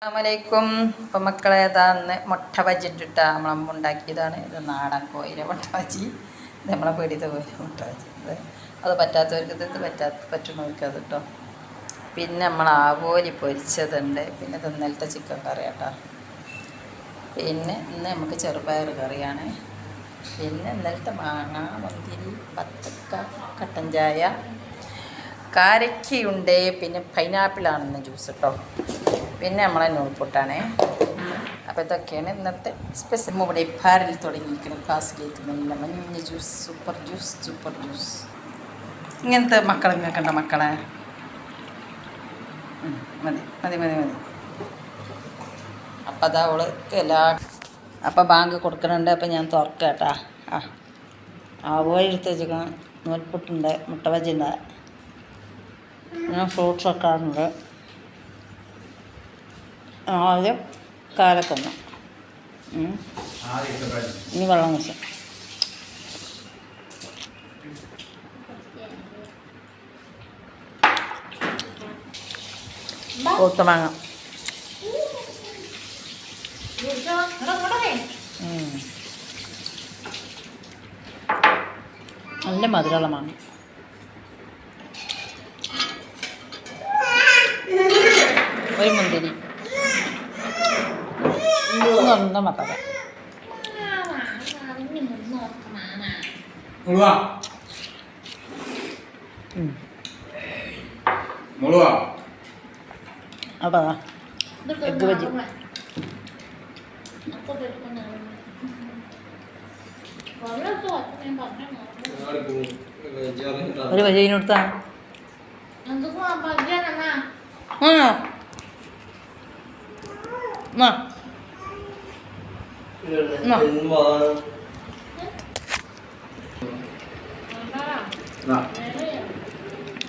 അസ്സലാമലൈക്കും. ഇപ്പം മക്കളെ ഏതാന്ന് മുട്ട ബജി ഇട്ടിട്ടാണ് നമ്മളമ്മ ഉണ്ടാക്കിയതാണ്. ഇത് നാടൻ കോയിലെ മുട്ട ബജി. ഇത് നമ്മളെ പേടിയത്തെ കോയിലെ മുട്ട ബജി. അത് പറ്റാത്തവർക്ക് ഇത് പറ്റുന്നവർക്ക് അത് കേട്ടോ. പിന്നെ നമ്മൾ ആവോലി പൊരിച്ചതുണ്ട്. പിന്നെ ഇത് ഇന്നലത്തെ ചിക്കൻ കറി കേട്ടോ. പിന്നെ ഇന്ന് നമുക്ക് ചെറുപയർ കറിയാണ്. പിന്നെ ഇന്നലത്തെ മാങ്ങ, മുന്തിരി, ബത്തക്ക, കട്ടൻ ചായ, കാരക്കയുണ്ട്. പിന്നെ പൈനാപ്പിളാണെന്ന് ജ്യൂസ് കേട്ടോ. പിന്നെ നമ്മളെ നൂൽപുട്ടാണേ. അപ്പോൾ ഇതൊക്കെയാണ് ഇന്നത്തെ സ്പെഷ്യൽ. ഇവിടെ ഇപ്പാരിൽ തുടങ്ങിയിരിക്കണം. ക്ലാസ്സിലേക്ക് നല്ല മഞ്ഞ ജ്യൂസ്, സൂപ്പർ ജ്യൂസ്. ഇങ്ങനത്തെ ഇങ്ങൊക്കെ ഉണ്ടോ മക്കളെ? മതി. അപ്പം അതാ അവൾക്ക് അപ്പം ബാങ്ക് കൊടുക്കുന്നുണ്ട്. അപ്പം ഞാൻ തുറക്കാം കേട്ടാ. ആവോലി എടുത്ത് വെച്ചിരിക്കണം. നൂൽപുട്ടുണ്ട്, മുട്ട ബജിയുണ്ട്, പിന്നെ ഫ്രൂട്ട്സൊക്കെ ഉണ്ട്. ആദ്യം കാലക്കൊന്ന് ഇനി വെള്ളം കുടിച്ച കൂത്തമാങ്ങ നല്ല മധുരമുള്ള മാങ്ങ. ഒരു മുന്തിരി, ഒന്നും മത്തക. അപ്പൊ എഗ് ബജി. ഒരു ബജീന് കൊടുത്താ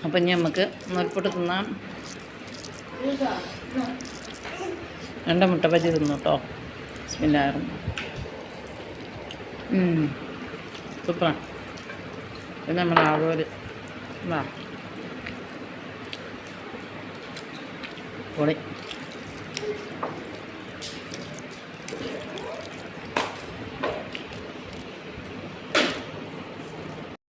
അപ്പം ഇനി നമുക്ക് നൂൽപുട്ട് തിന്നാം. 2 മുട്ട ബജി തിന്നു കേട്ടോ. ബിസ്മില്ലാഹിർ. സൂപ്പറാണ്. പിന്നെ നമ്മുടെ ആവോലി പൊളി.